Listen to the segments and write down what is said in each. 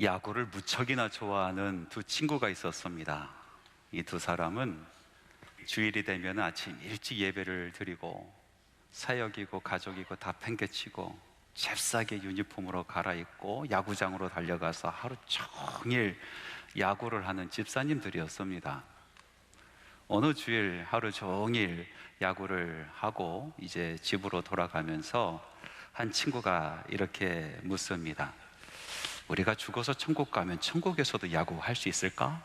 야구를 무척이나 좋아하는 두 친구가 있었습니다. 이 두 사람은 주일이 되면 아침 일찍 예배를 드리고 사역이고 가족이고 다 팽개치고 잽싸게 유니폼으로 갈아입고 야구장으로 달려가서 하루 종일 야구를 하는 집사님들이었습니다. 어느 주일 하루 종일 야구를 하고 이제 집으로 돌아가면서 한 친구가 이렇게 묻습니다. 우리가 죽어서 천국 가면 천국에서도 야구할 수 있을까?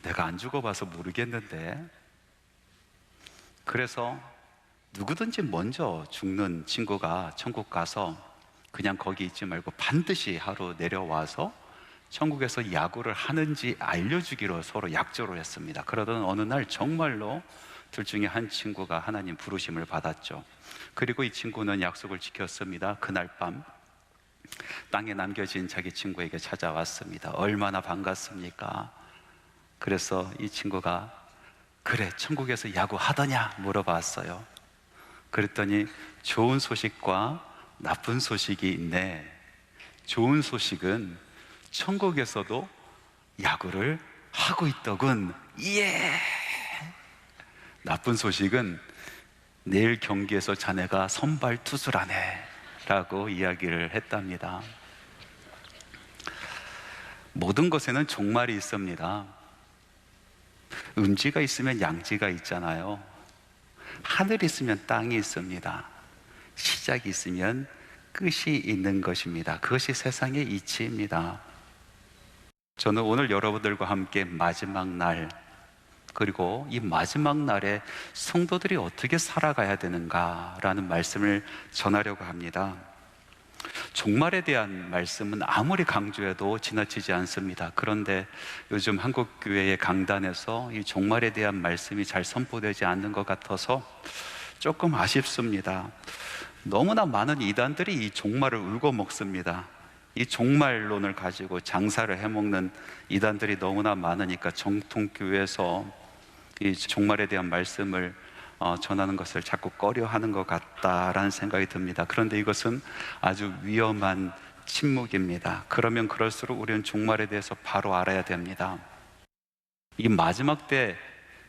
내가 안 죽어봐서 모르겠는데. 그래서 누구든지 먼저 죽는 친구가 천국 가서 그냥 거기 있지 말고 반드시 하루 내려와서 천국에서 야구를 하는지 알려주기로 서로 약조를 했습니다. 그러던 어느 날 정말로 둘 중에 한 친구가 하나님 부르심을 받았죠. 그리고 이 친구는 약속을 지켰습니다. 그날 밤 땅에 남겨진 자기 친구에게 찾아왔습니다. 얼마나 반갑습니까? 그래서 이 친구가 그래 천국에서 야구 하더냐 물어봤어요. 그랬더니 좋은 소식과 나쁜 소식이 있네. 좋은 소식은 천국에서도 야구를 하고 있더군. 예. 나쁜 소식은 내일 경기에서 자네가 선발 투수라네 라고 이야기를 했답니다. 모든 것에는 종말이 있습니다. 음지가 있으면 양지가 있잖아요. 하늘이 있으면 땅이 있습니다. 시작이 있으면 끝이 있는 것입니다. 그것이 세상의 이치입니다. 저는 오늘 여러분들과 함께 마지막 날, 그리고 이 마지막 날에 성도들이 어떻게 살아가야 되는가라는 말씀을 전하려고 합니다. 종말에 대한 말씀은 아무리 강조해도 지나치지 않습니다. 그런데 요즘 한국교회의 강단에서 이 종말에 대한 말씀이 잘 선포되지 않는 것 같아서 조금 아쉽습니다. 너무나 많은 이단들이 이 종말을 울고 먹습니다. 이 종말론을 가지고 장사를 해먹는 이단들이 너무나 많으니까 정통교회에서 이 종말에 대한 말씀을 전하는 것을 자꾸 꺼려하는 것 같다라는 생각이 듭니다. 그런데 이것은 아주 위험한 침묵입니다. 그러면 그럴수록 우리는 종말에 대해서 바로 알아야 됩니다. 이 마지막 때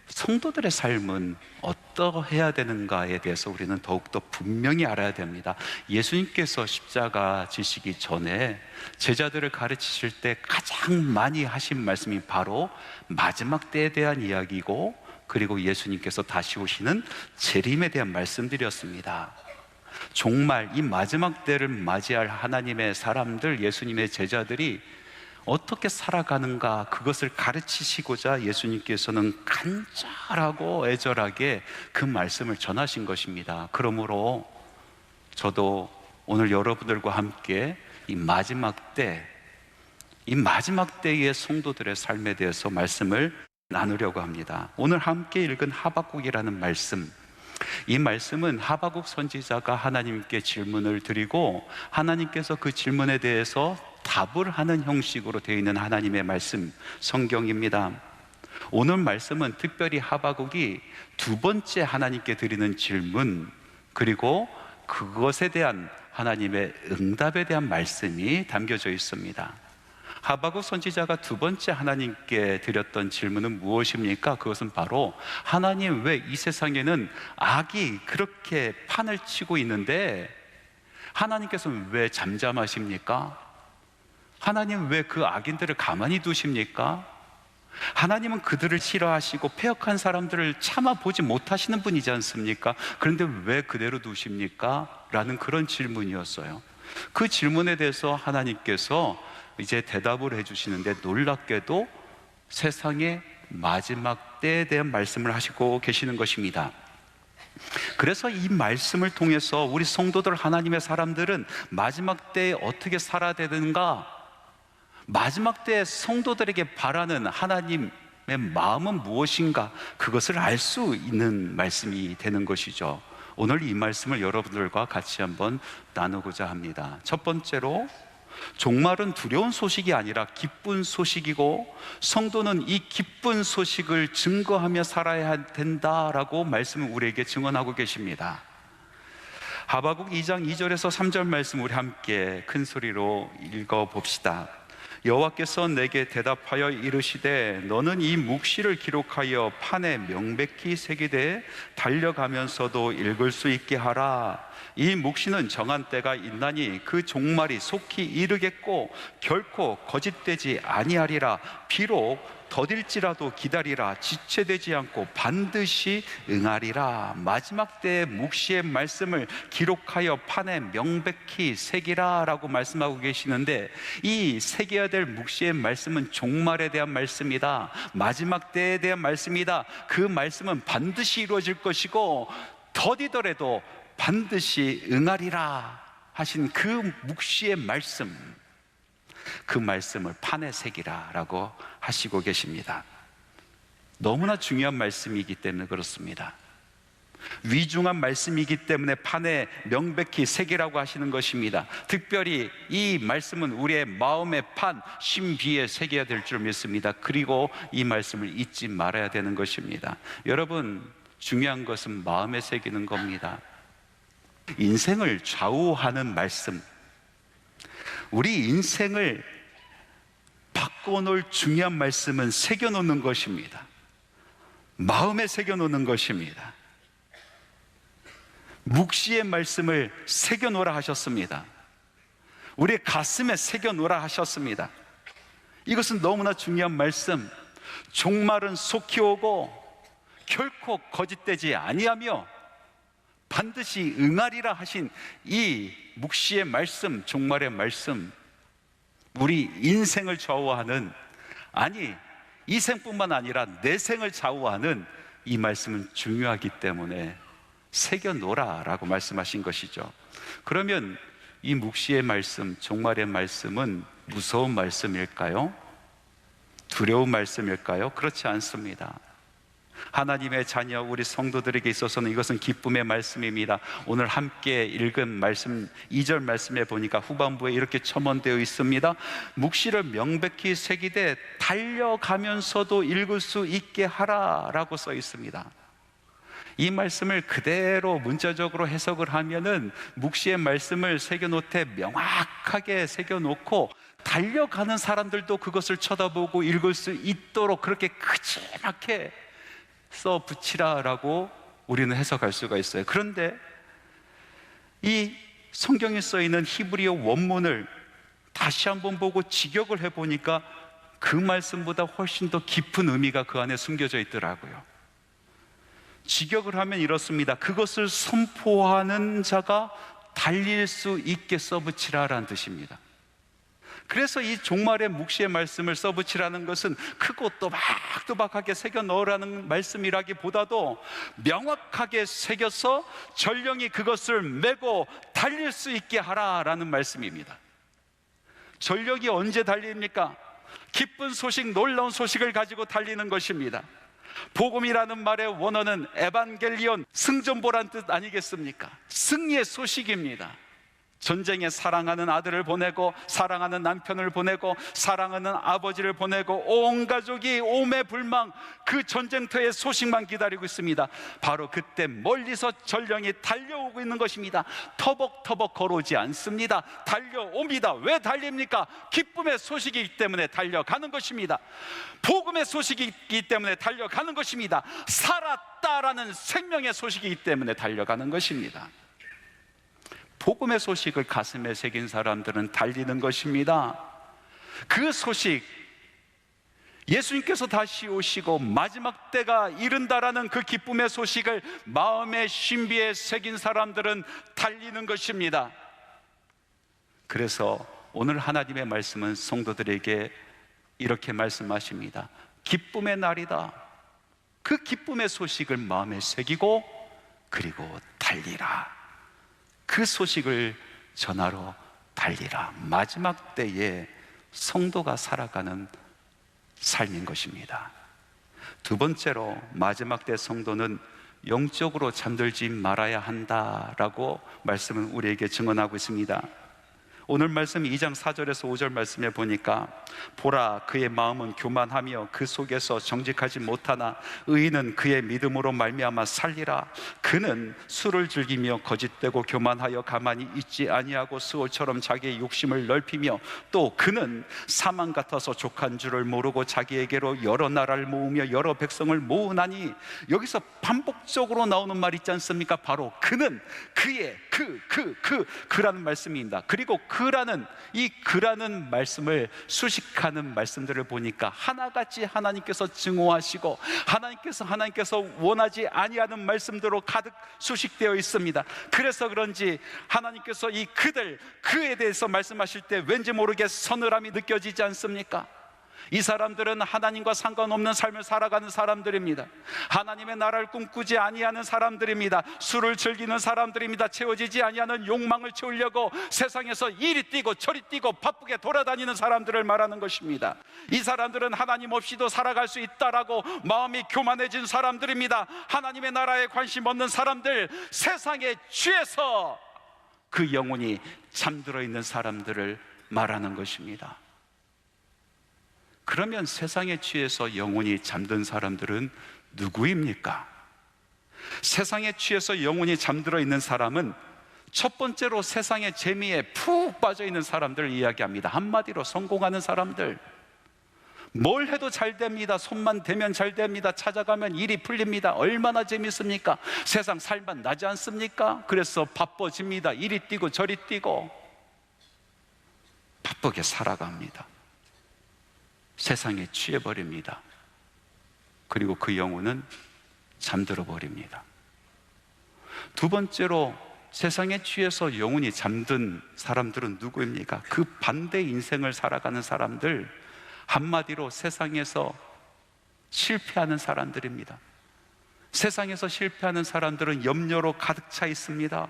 성도들의 삶은 어떠해야 되는가에 대해서 우리는 더욱더 분명히 알아야 됩니다. 예수님께서 십자가 지시기 전에 제자들을 가르치실 때 가장 많이 하신 말씀이 바로 마지막 때에 대한 이야기고, 그리고 예수님께서 다시 오시는 재림에 대한 말씀들이었습니다. 정말 이 마지막 때를 맞이할 하나님의 사람들, 예수님의 제자들이 어떻게 살아가는가, 그것을 가르치시고자 예수님께서는 간절하고 애절하게 그 말씀을 전하신 것입니다. 그러므로 저도 오늘 여러분들과 함께 이 마지막 때의 성도들의 삶에 대해서 말씀을 나누려고 합니다. 오늘 함께 읽은 하박국이라는 말씀, 이 말씀은 하박국 선지자가 하나님께 질문을 드리고 하나님께서 그 질문에 대해서 답을 하는 형식으로 되어 있는 하나님의 말씀, 성경입니다. 오늘 말씀은 특별히 하박국이 두 번째 하나님께 드리는 질문, 그리고 그것에 대한 하나님의 응답에 대한 말씀이 담겨져 있습니다. 하박국 선지자가 두 번째 하나님께 드렸던 질문은 무엇입니까? 그것은 바로 하나님, 왜 이 세상에는 악이 그렇게 판을 치고 있는데 하나님께서는 왜 잠잠하십니까? 하나님, 왜 그 악인들을 가만히 두십니까? 하나님은 그들을 싫어하시고 패역한 사람들을 참아보지 못하시는 분이지 않습니까? 그런데 왜 그대로 두십니까? 라는 그런 질문이었어요. 그 질문에 대해서 하나님께서 이제 대답을 해주시는데, 놀랍게도 세상의 마지막 때에 대한 말씀을 하시고 계시는 것입니다. 그래서 이 말씀을 통해서 우리 성도들, 하나님의 사람들은 마지막 때에 어떻게 살아야 되는가, 마지막 때에 성도들에게 바라는 하나님의 마음은 무엇인가, 그것을 알 수 있는 말씀이 되는 것이죠. 오늘 이 말씀을 여러분들과 같이 한번 나누고자 합니다. 첫 번째로, 종말은 두려운 소식이 아니라 기쁜 소식이고 성도는 이 기쁜 소식을 증거하며 살아야 된다라고 말씀을 우리에게 증언하고 계십니다. 하박국 2장 2절에서 3절 말씀 우리 함께 큰 소리로 읽어봅시다. 여호와께서 내게 대답하여 이르시되 너는 이 묵시를 기록하여 판에 명백히 새기되 달려가면서도 읽을 수 있게 하라. 이 묵시는 정한 때가 있나니 그 종말이 속히 이르겠고 결코 거짓되지 아니하리라. 비록 더딜지라도 기다리라. 지체되지 않고 반드시 응하리라. 마지막 때의 묵시의 말씀을 기록하여 판에 명백히 새기라 라고 말씀하고 계시는데, 이 새겨야 될 묵시의 말씀은 종말에 대한 말씀이다. 마지막 때에 대한 말씀이다. 그 말씀은 반드시 이루어질 것이고 더디더라도 반드시 응하리라 하신 그 묵시의 말씀, 그 말씀을 판에 새기라 라고 하시고 계십니다. 너무나 중요한 말씀이기 때문에 그렇습니다. 위중한 말씀이기 때문에 판에 명백히 새기라고 하시는 것입니다. 특별히 이 말씀은 우리의 마음의 판, 심비에 새겨야 될 줄 믿습니다. 그리고 이 말씀을 잊지 말아야 되는 것입니다. 여러분, 중요한 것은 마음에 새기는 겁니다. 인생을 좌우하는 말씀, 우리 인생을 바꿔놓을 중요한 말씀은 새겨놓는 것입니다. 마음에 새겨놓는 것입니다. 묵시의 말씀을 새겨놓으라 하셨습니다. 우리의 가슴에 새겨놓으라 하셨습니다. 이것은 너무나 중요한 말씀. 종말은 속히 오고 결코 거짓되지 아니하며 반드시 응하리라 하신 이 묵시의 말씀, 종말의 말씀, 우리 인생을 좌우하는, 아니 이 생뿐만 아니라 내 생을 좌우하는 이 말씀은 중요하기 때문에 새겨놓으라 라고 말씀하신 것이죠. 그러면 이 묵시의 말씀, 종말의 말씀은 무서운 말씀일까요? 두려운 말씀일까요? 그렇지 않습니다. 하나님의 자녀 우리 성도들에게 있어서는 이것은 기쁨의 말씀입니다. 오늘 함께 읽은 말씀 2절 말씀에 보니까 후반부에 이렇게 첨언되어 있습니다. 묵시를 명백히 새기되 달려가면서도 읽을 수 있게 하라 라고 써 있습니다. 이 말씀을 그대로 문자적으로 해석을 하면은 묵시의 말씀을 새겨놓되 명확하게 새겨놓고 달려가는 사람들도 그것을 쳐다보고 읽을 수 있도록 그렇게 크지막하게 써 붙이라라고 우리는 해석할 수가 있어요. 그런데 이 성경에 써 있는 히브리어 원문을 다시 한번 보고 직역을 해보니까 그 말씀보다 훨씬 더 깊은 의미가 그 안에 숨겨져 있더라고요. 직역을 하면 이렇습니다. 그것을 선포하는 자가 달릴 수 있게 써붙이라라는 뜻입니다. 그래서 이 종말의 묵시의 말씀을 써붙이라는 것은 크고 또박또박하게 새겨 넣으라는 말씀이라기보다도 명확하게 새겨서 전령이 그것을 메고 달릴 수 있게 하라라는 말씀입니다. 전령이 언제 달립니까? 기쁜 소식, 놀라운 소식을 가지고 달리는 것입니다. 복음이라는 말의 원어는 에반겔리온, 승전보란 뜻 아니겠습니까? 승리의 소식입니다. 전쟁에 사랑하는 아들을 보내고 사랑하는 남편을 보내고 사랑하는 아버지를 보내고 온 가족이 오매불망 그 전쟁터의 소식만 기다리고 있습니다. 바로 그때 멀리서 전령이 달려오고 있는 것입니다. 터벅터벅 걸어오지 않습니다. 달려옵니다. 왜 달립니까? 기쁨의 소식이기 때문에 달려가는 것입니다. 복음의 소식이기 때문에 달려가는 것입니다. 살았다라는 생명의 소식이기 때문에 달려가는 것입니다. 복음의 소식을 가슴에 새긴 사람들은 달리는 것입니다. 그 소식, 예수님께서 다시 오시고 마지막 때가 이른다라는 그 기쁨의 소식을 마음의 신비에 새긴 사람들은 달리는 것입니다. 그래서 오늘 하나님의 말씀은 성도들에게 이렇게 말씀하십니다. 기쁨의 날이다. 그 기쁨의 소식을 마음에 새기고 그리고 달리라. 그 소식을 전하러 달리라. 마지막 때에 성도가 살아가는 삶인 것입니다. 두 번째로 마지막 때 성도는 영적으로 잠들지 말아야 한다라고 말씀은 우리에게 증언하고 있습니다. 오늘 말씀 2장 4절에서 5절 말씀에 보니까 보라, 그의 마음은 교만하며 그 속에서 정직하지 못하나 의인은 그의 믿음으로 말미암아 살리라. 그는 술을 즐기며 거짓되고 교만하여 가만히 있지 아니하고 스올처럼 자기의 욕심을 넓히며, 또 그는 사망 같아서 족한 줄을 모르고 자기에게로 여러 나라를 모으며 여러 백성을 모으나니. 여기서 반복적으로 나오는 말 있지 않습니까? 바로 그는, 그의, 그라는 말씀입니다. 그리고 이 그라는 말씀을 수식하는 말씀들을 보니까 하나같이 하나님께서 증오하시고 하나님께서 원하지 아니하는 말씀대로 가득 수식되어 있습니다. 그래서 그런지 하나님께서 이 그에 대해서 말씀하실 때 왠지 모르게 서늘함이 느껴지지 않습니까? 이 사람들은 하나님과 상관없는 삶을 살아가는 사람들입니다. 하나님의 나라를 꿈꾸지 아니하는 사람들입니다. 술을 즐기는 사람들입니다. 채워지지 아니하는 욕망을 채우려고 세상에서 이리 뛰고 저리 뛰고 바쁘게 돌아다니는 사람들을 말하는 것입니다. 이 사람들은 하나님 없이도 살아갈 수 있다라고 마음이 교만해진 사람들입니다. 하나님의 나라에 관심 없는 사람들, 세상에 취해서 그 영혼이 잠들어 있는 사람들을 말하는 것입니다. 그러면 세상에 취해서 영혼이 잠든 사람들은 누구입니까? 세상에 취해서 영혼이 잠들어 있는 사람은 첫 번째로 세상의 재미에 푹 빠져 있는 사람들을 이야기합니다. 한마디로 성공하는 사람들. 뭘 해도 잘 됩니다. 손만 대면 잘 됩니다. 찾아가면 일이 풀립니다. 얼마나 재밌습니까? 세상 살만 나지 않습니까? 그래서 바빠집니다. 이리 뛰고 저리 뛰고 바쁘게 살아갑니다. 세상에 취해버립니다. 그리고 그 영혼은 잠들어 버립니다. 두 번째로 세상에 취해서 영혼이 잠든 사람들은 누구입니까? 그 반대 인생을 살아가는 사람들, 한마디로 세상에서 실패하는 사람들입니다. 세상에서 실패하는 사람들은 염려로 가득 차 있습니다.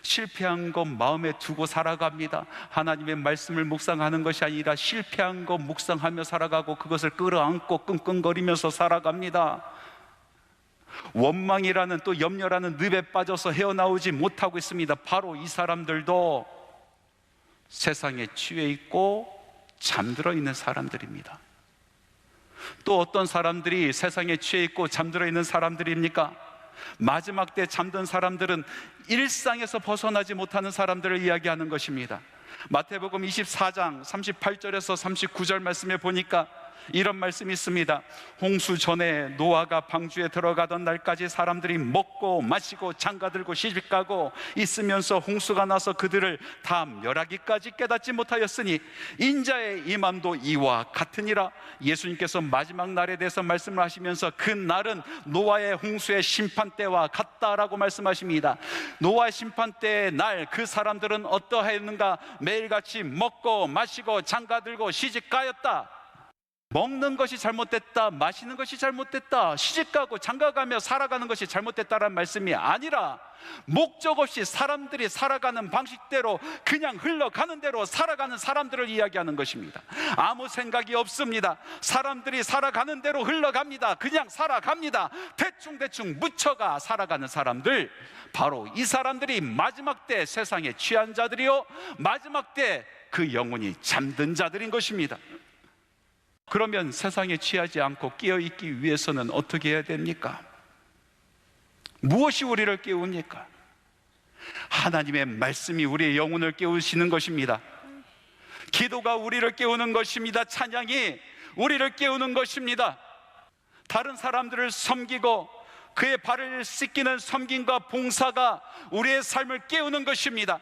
실패한 것 마음에 두고 살아갑니다. 하나님의 말씀을 묵상하는 것이 아니라 실패한 것 묵상하며 살아가고 그것을 끌어안고 끙끙거리면서 살아갑니다. 원망이라는 또 염려라는 늪에 빠져서 헤어나오지 못하고 있습니다. 바로 이 사람들도 세상에 취해 있고 잠들어 있는 사람들입니다. 또 어떤 사람들이 세상에 취해 있고 잠들어 있는 사람들입니까? 마지막 때 잠든 사람들은 일상에서 벗어나지 못하는 사람들을 이야기하는 것입니다. 마태복음 24장 38절에서 39절 말씀에 보니까 이런 말씀이 있습니다. 홍수 전에 노아가 방주에 들어가던 날까지 사람들이 먹고 마시고 장가들고 시집가고 있으면서 홍수가 나서 그들을 다 멸하기까지 깨닫지 못하였으니 인자의 임함도 이와 같으니라. 예수님께서 마지막 날에 대해서 말씀을 하시면서 그 날은 노아의 홍수의 심판 때와 같다라고 말씀하십니다. 노아의 심판 때의 날, 그 사람들은 어떠했는가? 매일같이 먹고 마시고 장가들고 시집가였다. 먹는 것이 잘못됐다, 마시는 것이 잘못됐다, 시집가고 장가가며 살아가는 것이 잘못됐다라는 말씀이 아니라 목적 없이 사람들이 살아가는 방식대로 그냥 흘러가는 대로 살아가는 사람들을 이야기하는 것입니다. 아무 생각이 없습니다. 사람들이 살아가는 대로 흘러갑니다. 그냥 살아갑니다. 대충 묻혀가 살아가는 사람들, 바로 이 사람들이 마지막 때 세상에 취한 자들이요, 마지막 때 그 영혼이 잠든 자들인 것입니다. 그러면 세상에 취하지 않고 깨어있기 위해서는 어떻게 해야 됩니까? 무엇이 우리를 깨웁니까? 하나님의 말씀이 우리의 영혼을 깨우시는 것입니다. 기도가 우리를 깨우는 것입니다. 찬양이 우리를 깨우는 것입니다. 다른 사람들을 섬기고 그의 발을 씻기는 섬김과 봉사가 우리의 삶을 깨우는 것입니다.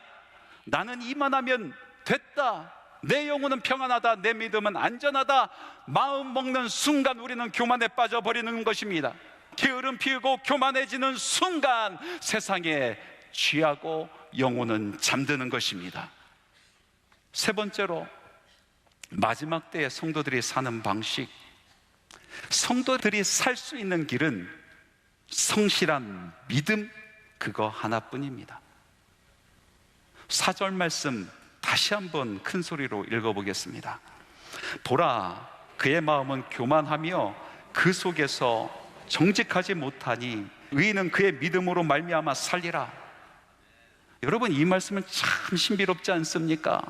나는 이만하면 됐다, 내 영혼은 평안하다, 내 믿음은 안전하다, 마음 먹는 순간 우리는 교만에 빠져버리는 것입니다. 게으름 피우고 교만해지는 순간 세상에 취하고 영혼은 잠드는 것입니다. 세 번째로, 마지막 때에 성도들이 사는 방식, 성도들이 살 수 있는 길은 성실한 믿음, 그거 하나뿐입니다. 4절 말씀 다시 한번 큰 소리로 읽어보겠습니다. 보라, 그의 마음은 교만하며 그 속에서 정직하지 못하니 의인은 그의 믿음으로 말미암아 살리라. 여러분, 이 말씀은 참 신비롭지 않습니까?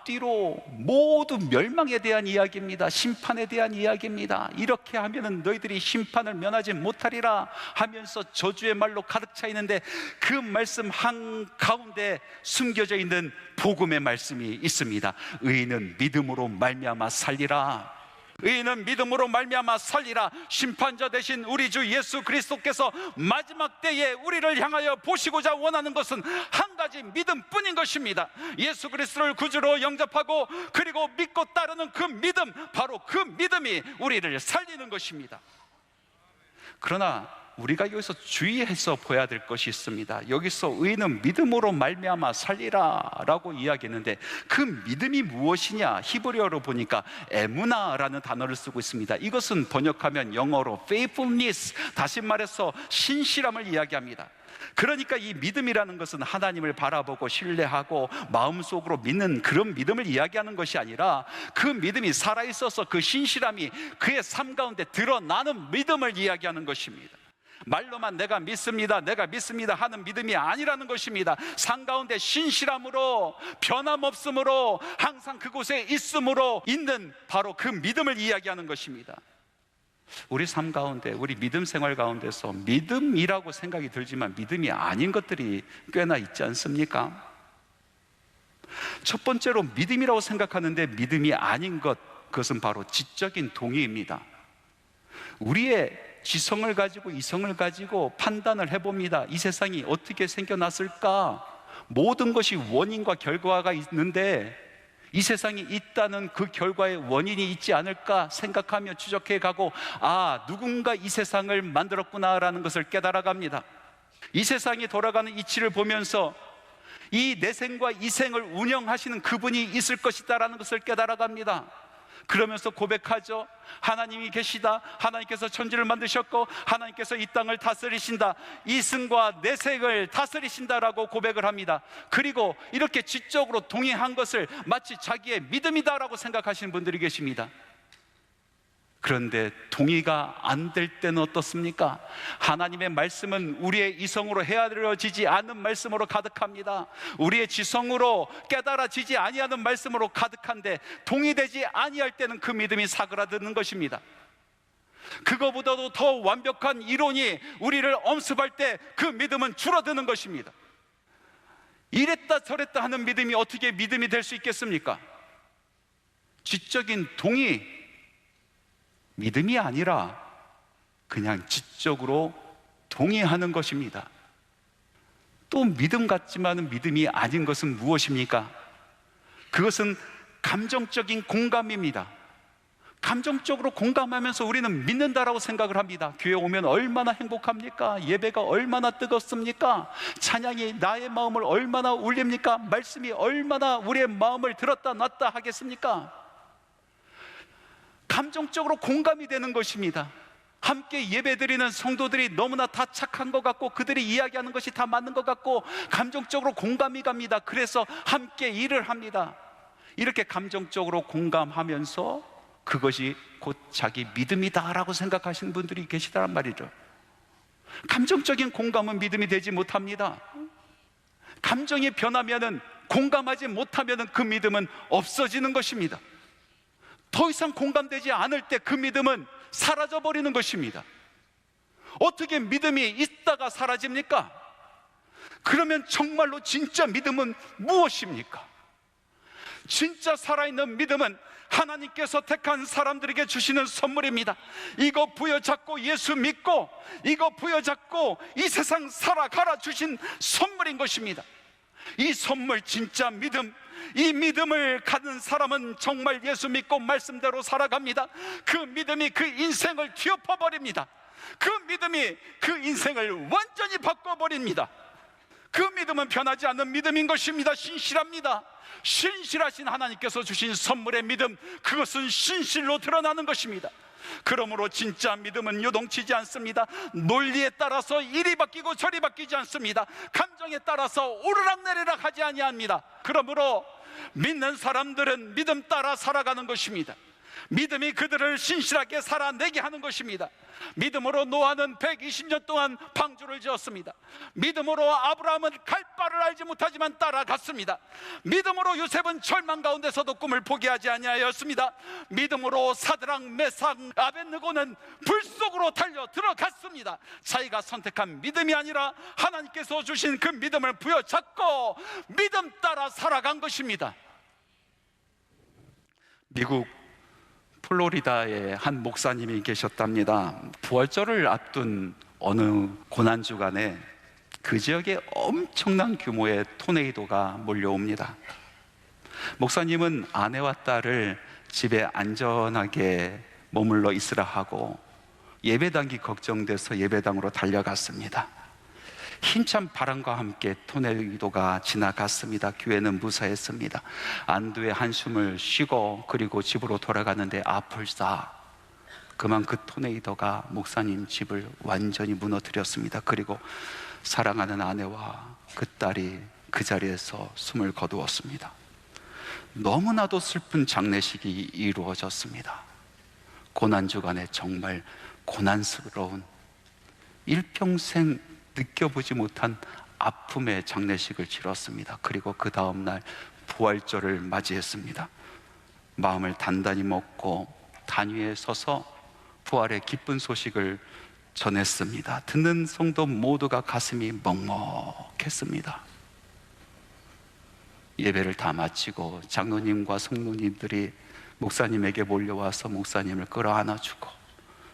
앞뒤로 모두 멸망에 대한 이야기입니다. 심판에 대한 이야기입니다. 이렇게 하면은 너희들이 심판을 면하지 못하리라 하면서 저주의 말로 가득 차 있는데, 그 말씀 한가운데 숨겨져 있는 복음의 말씀이 있습니다. 의인은 믿음으로 말미암아 살리라. 의인은 믿음으로 말미암아 살리라. 심판자 되신 우리 주 예수 그리스도께서 마지막 때에 우리를 향하여 보시고자 원하는 것은 한 가지 믿음뿐인 것입니다. 예수 그리스도를 구주로 영접하고 그리고 믿고 따르는 그 믿음, 바로 그 믿음이 우리를 살리는 것입니다. 그러나 우리가 여기서 주의해서 보아야 될 것이 있습니다. 여기서 의인은 믿음으로 말미암아 살리라 라고 이야기했는데, 그 믿음이 무엇이냐? 히브리어로 보니까 에무나라는 단어를 쓰고 있습니다. 이것은 번역하면 영어로 faithfulness, 다시 말해서 신실함을 이야기합니다. 그러니까 이 믿음이라는 것은 하나님을 바라보고 신뢰하고 마음속으로 믿는 그런 믿음을 이야기하는 것이 아니라, 그 믿음이 살아있어서 그 신실함이 그의 삶 가운데 드러나는 믿음을 이야기하는 것입니다. 말로만 내가 믿습니다 하는 믿음이 아니라는 것입니다. 삶 가운데 신실함으로, 변함없음으로, 항상 그곳에 있음으로 있는 바로 그 믿음을 이야기하는 것입니다. 우리 삶 가운데, 우리 믿음 생활 가운데서 믿음이라고 생각이 들지만 믿음이 아닌 것들이 꽤나 있지 않습니까? 첫 번째로 믿음이라고 생각하는데 믿음이 아닌 것, 그것은 바로 지적인 동의입니다. 우리의 지성을 가지고 이성을 가지고 판단을 해봅니다. 이 세상이 어떻게 생겨났을까? 모든 것이 원인과 결과가 있는데 이 세상이 있다는 그 결과에 원인이 있지 않을까 생각하며 추적해 가고, 아, 누군가 이 세상을 만들었구나라는 것을 깨달아갑니다. 이 세상이 돌아가는 이치를 보면서 이 내생과 이생을 운영하시는 그분이 있을 것이다라는 것을 깨달아갑니다. 그러면서 고백하죠. 하나님이 계시다. 하나님께서 천지를 만드셨고 하나님께서 이 땅을 다스리신다. 이승과 내생을 다스리신다라고 고백을 합니다. 그리고 이렇게 지적으로 동의한 것을 마치 자기의 믿음이다라고 생각하시는 분들이 계십니다. 그런데 동의가 안 될 때는 어떻습니까? 하나님의 말씀은 우리의 이성으로 헤아려지지 않는 말씀으로 가득합니다. 우리의 지성으로 깨달아지지 아니하는 말씀으로 가득한데, 동의되지 아니할 때는 그 믿음이 사그라드는 것입니다. 그거보다도 더 완벽한 이론이 우리를 엄습할 때 그 믿음은 줄어드는 것입니다. 이랬다 저랬다 하는 믿음이 어떻게 믿음이 될 수 있겠습니까? 지적인 동의, 믿음이 아니라 그냥 지적으로 동의하는 것입니다. 또 믿음 같지만은 믿음이 아닌 것은 무엇입니까? 그것은 감정적인 공감입니다. 감정적으로 공감하면서 우리는 믿는다라고 생각을 합니다. 교회 오면 얼마나 행복합니까? 예배가 얼마나 뜨겁습니까? 찬양이 나의 마음을 얼마나 울립니까? 말씀이 얼마나 우리의 마음을 들었다 놨다 하겠습니까? 감정적으로 공감이 되는 것입니다. 함께 예배드리는 성도들이 너무나 다 착한 것 같고 그들이 이야기하는 것이 다 맞는 것 같고 감정적으로 공감이 갑니다. 그래서 함께 일을 합니다. 이렇게 감정적으로 공감하면서 그것이 곧 자기 믿음이다라고 생각하시는 분들이 계시다란 말이죠. 감정적인 공감은 믿음이 되지 못합니다. 감정이 변하면은, 공감하지 못하면은 그 믿음은 없어지는 것입니다. 더 이상 공감되지 않을 때 그 믿음은 사라져버리는 것입니다. 어떻게 믿음이 있다가 사라집니까? 그러면 정말로 진짜 믿음은 무엇입니까? 진짜 살아있는 믿음은 하나님께서 택한 사람들에게 주시는 선물입니다. 이거 부여잡고 예수 믿고, 이거 부여잡고 이 세상 살아가라 주신 선물인 것입니다. 이 선물, 진짜 믿음, 이 믿음을 가진 사람은 정말 예수 믿고 말씀대로 살아갑니다. 그 믿음이 그 인생을 뒤엎어버립니다. 그 믿음이 그 인생을 완전히 바꿔버립니다. 그 믿음은 변하지 않는 믿음인 것입니다. 신실합니다. 신실하신 하나님께서 주신 선물의 믿음, 그것은 신실로 드러나는 것입니다. 그러므로 진짜 믿음은 요동치지 않습니다. 논리에 따라서 이리 바뀌고 저리 바뀌지 않습니다. 감정에 따라서 오르락내리락 하지 아니합니다. 그러므로 믿는 사람들은 믿음 따라 살아가는 것입니다. 믿음이 그들을 신실하게 살아내게 하는 것입니다. 믿음으로 노아는 120년 동안 방주를 지었습니다. 믿음으로 아브라함은 갈 바를 알지 못하지만 따라갔습니다. 믿음으로 요셉은 절망 가운데서도 꿈을 포기하지 아니하였습니다. 믿음으로 사드락, 메삭, 아벳느고는 불 속으로 달려 들어갔습니다. 자기가 선택한 믿음이 아니라 하나님께서 주신 그 믿음을 부여잡고 믿음 따라 살아간 것입니다. 미국 플로리다에 한 목사님이 계셨답니다. 부활절을 앞둔 어느 고난주간에 그 지역에 엄청난 규모의 토네이도가 몰려옵니다. 목사님은 아내와 딸을 집에 안전하게 머물러 있으라 하고 예배당이 걱정돼서 예배당으로 달려갔습니다. 힘찬 바람과 함께 토네이도가 지나갔습니다. 교회는 무사했습니다. 안도의 한숨을 쉬고 그리고 집으로 돌아가는데 아플싸 그만 그 토네이도가 목사님 집을 완전히 무너뜨렸습니다. 그리고 사랑하는 아내와 그 딸이 그 자리에서 숨을 거두었습니다. 너무나도 슬픈 장례식이 이루어졌습니다. 고난주간에 정말 고난스러운 일평생 느껴보지 못한 아픔의 장례식을 치렀습니다. 그리고 그 다음날 부활절을 맞이했습니다. 마음을 단단히 먹고 단 위에 서서 부활의 기쁜 소식을 전했습니다. 듣는 성도 모두가 가슴이 먹먹했습니다. 예배를 다 마치고 장로님과 성도님들이 목사님에게 몰려와서 목사님을 끌어안아주고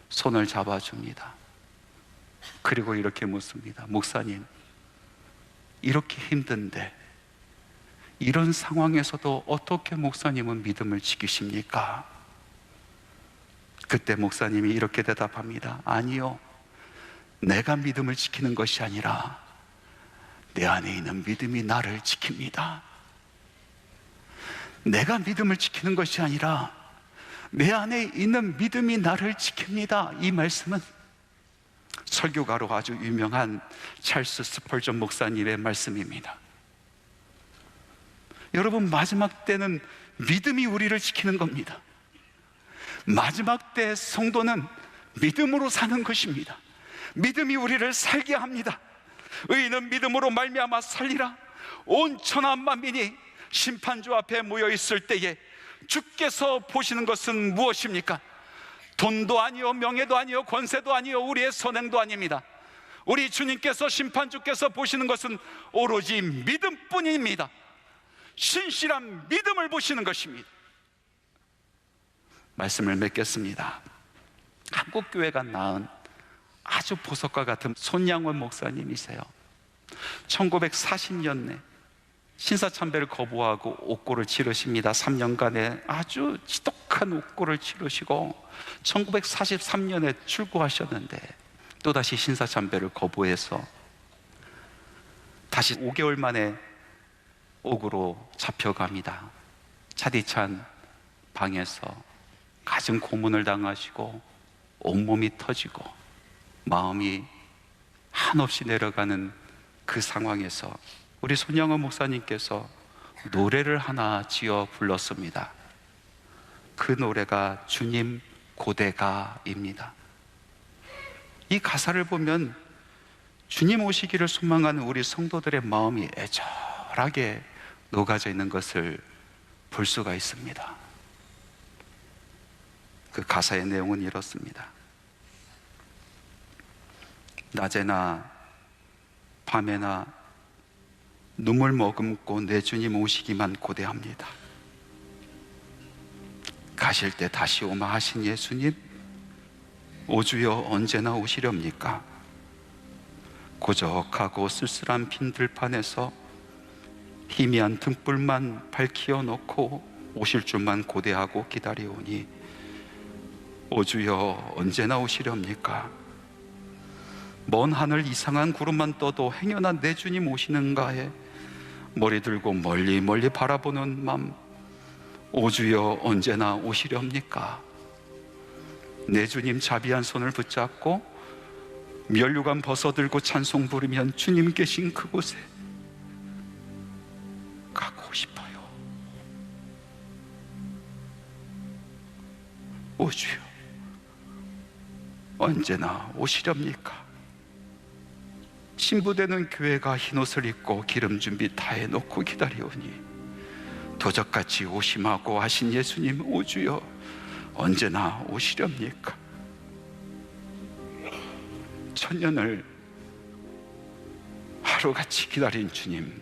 손을 잡아줍니다. 그리고 이렇게 묻습니다. 목사님, 이렇게 힘든데 이런 상황에서도 어떻게 목사님은 믿음을 지키십니까? 그때 목사님이 이렇게 대답합니다. 아니요, 내가 믿음을 지키는 것이 아니라 내 안에 있는 믿음이 나를 지킵니다. 내가 믿음을 지키는 것이 아니라 내 안에 있는 믿음이 나를 지킵니다. 이 말씀은 설교가로 아주 유명한 찰스 스펄전 목사님의 말씀입니다. 여러분, 마지막 때는 믿음이 우리를 지키는 겁니다. 마지막 때 성도는 믿음으로 사는 것입니다. 믿음이 우리를 살게 합니다. 의인은 믿음으로 말미암아 살리라. 온 천하 만민이 심판주 앞에 모여 있을 때에 주께서 보시는 것은 무엇입니까? 돈도 아니요, 명예도 아니요, 권세도 아니요, 우리의 선행도 아닙니다. 우리 주님께서, 심판주께서 보시는 것은 오로지 믿음뿐입니다. 신실한 믿음을 보시는 것입니다. 말씀을 맺겠습니다. 한국교회가 낳은 아주 보석과 같은 손양원 목사님이세요. 1940년에 신사참배를 거부하고 옥고를 치르십니다. 3년간의 아주 지독한 옥고를 치르시고 1943년에 출구하셨는데 또다시 신사참배를 거부해서 다시 5개월 만에 옥으로 잡혀갑니다. 차디찬 방에서 가진 고문을 당하시고 온몸이 터지고 마음이 한없이 내려가는 그 상황에서 우리 손양원 목사님께서 노래를 하나 지어 불렀습니다. 그 노래가 주님 고대가입니다. 이 가사를 보면 주님 오시기를 소망하는 우리 성도들의 마음이 애절하게 녹아져 있는 것을 볼 수가 있습니다. 그 가사의 내용은 이렇습니다. 낮에나 밤에나 눈물 머금고 내 주님 오시기만 고대합니다. 가실 때 다시 오마 하신 예수님, 오 주여 언제나 오시렵니까? 고적하고 쓸쓸한 빈 들판에서 희미한 등불만 밝히어 놓고 오실 줄만 고대하고 기다려오니 오 주여 언제나 오시렵니까? 먼 하늘 이상한 구름만 떠도 행여나 내 주님 오시는가에 머리 들고 멀리 멀리 바라보는 맘, 오 주여 언제나 오시렵니까? 내 주님 자비한 손을 붙잡고 면류관 벗어들고 찬송 부르면 주님 계신 그곳에 가고 싶어요. 오 주여, 언제나 오시렵니까? 신부되는 교회가 흰옷을 입고 기름 준비 다 해놓고 기다리오니 도적같이 오심하고 하신 예수님, 오 주여, 언제나 오시렵니까? 천년을 하루같이 기다린 주님,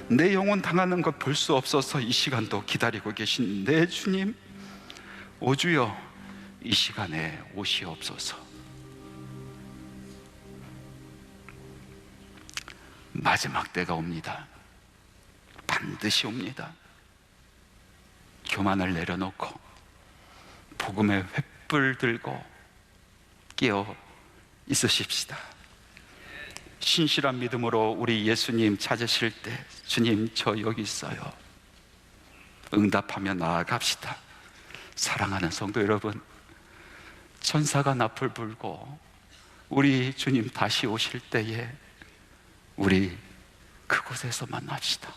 내 영혼 당하는 것 볼 수 없어서 이 시간도 기다리고 계신 내 주님, 오 주여, 이 시간에 오시옵소서. 마지막 때가 옵니다. 반드시 옵니다. 교만을 내려놓고 복음의 횃불 들고 깨어 있으십시다. 신실한 믿음으로 우리 예수님 찾으실 때, 주님 저 여기 있어요, 응답하며 나아갑시다. 사랑하는 성도 여러분, 천사가 납을 불고 우리 주님 다시 오실 때에 우리 그곳에서 만납시다.